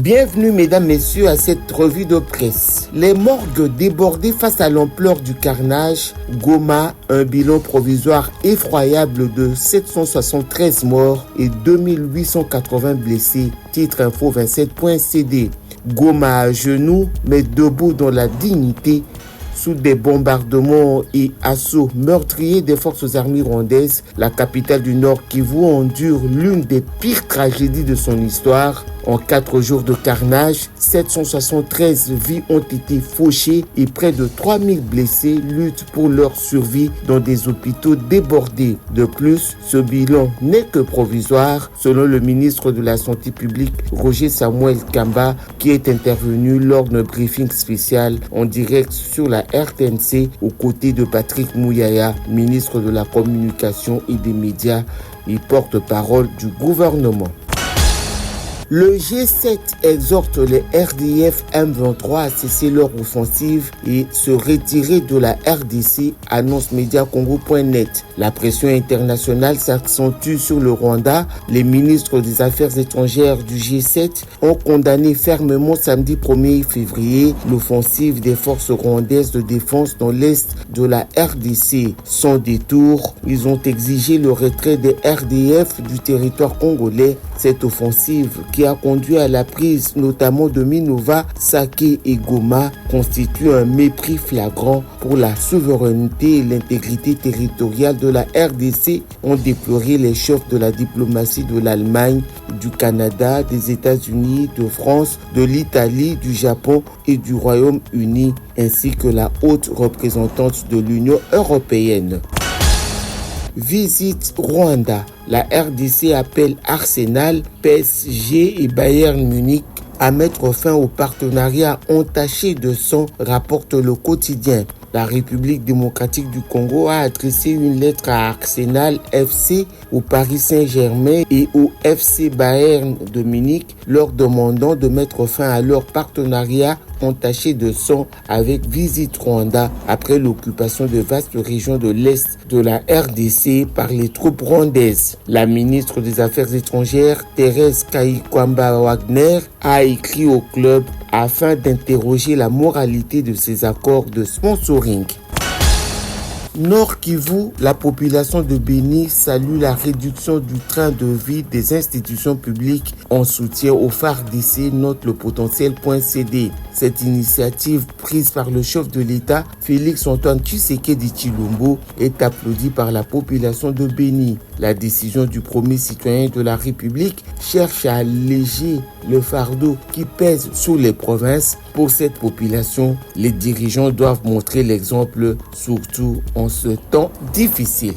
Bienvenue mesdames, messieurs à cette revue de presse. Les morgues débordées face à l'ampleur du carnage. Goma, un bilan provisoire effroyable de 773 morts et 2880 blessés. Titre info 27.cd. Goma à genoux mais debout dans la dignité. Sous des bombardements et assauts meurtriers des forces armées rwandaises, la capitale du Nord Kivu endure l'une des pires tragédies de son histoire. En 4 jours de carnage, 773 vies ont été fauchées et près de 3000 blessés luttent pour leur survie dans des hôpitaux débordés. De plus, ce bilan n'est que provisoire, selon le ministre de la Santé publique, Roger Samuel Kamba, qui est intervenu lors d'un briefing spécial en direct sur la RTNC aux côtés de Patrick Mouyaya, ministre de la Communication et des Médias et porte-parole du gouvernement. Le G7 exhorte les RDF M23 à cesser leur offensive et se retirer de la RDC, annonce Mediacongo.net. La pression internationale s'accentue sur le Rwanda. Les ministres des Affaires étrangères du G7 ont condamné fermement samedi 1er février l'offensive des forces rwandaises de défense dans l'est de la RDC. Sans détour, ils ont exigé le retrait des RDF du territoire congolais. Cette offensive qui a conduit à la prise notamment de Minova, Sake et Goma constitue un mépris flagrant pour la souveraineté et l'intégrité territoriale de la RDC, ont déploré les chefs de la diplomatie de l'Allemagne, du Canada, des États-Unis, de France, de l'Italie, du Japon et du Royaume-Uni, ainsi que la haute représentante de l'Union européenne. Visite Rwanda. La RDC appelle Arsenal, PSG et Bayern Munich à mettre fin au partenariat entaché de sang, rapporte le quotidien. La République démocratique du Congo a adressé une lettre à Arsenal FC, au Paris Saint-Germain et au FC Bayern de Munich, leur demandant de mettre fin à leur partenariat entaché de sang avec Visite Rwanda après l'occupation de vastes régions de l'Est de la RDC par les troupes rwandaises. La ministre des Affaires étrangères, Thérèse Kayikwamba-Wagner, a écrit au club afin d'interroger la moralité de ces accords de sponsoring. Nord Kivu, la population de Béni salue la réduction du train de vie des institutions publiques en soutien au FARDC, note le potentiel.cd. Cette initiative prise par le chef de l'État, Félix-Antoine Tshisekedi Tshilombo, est applaudie par la population de Béni. La décision du premier citoyen de la République cherche à alléger le fardeau qui pèse sur les provinces. Pour cette population, les dirigeants doivent montrer l'exemple, surtout en ce temps difficile.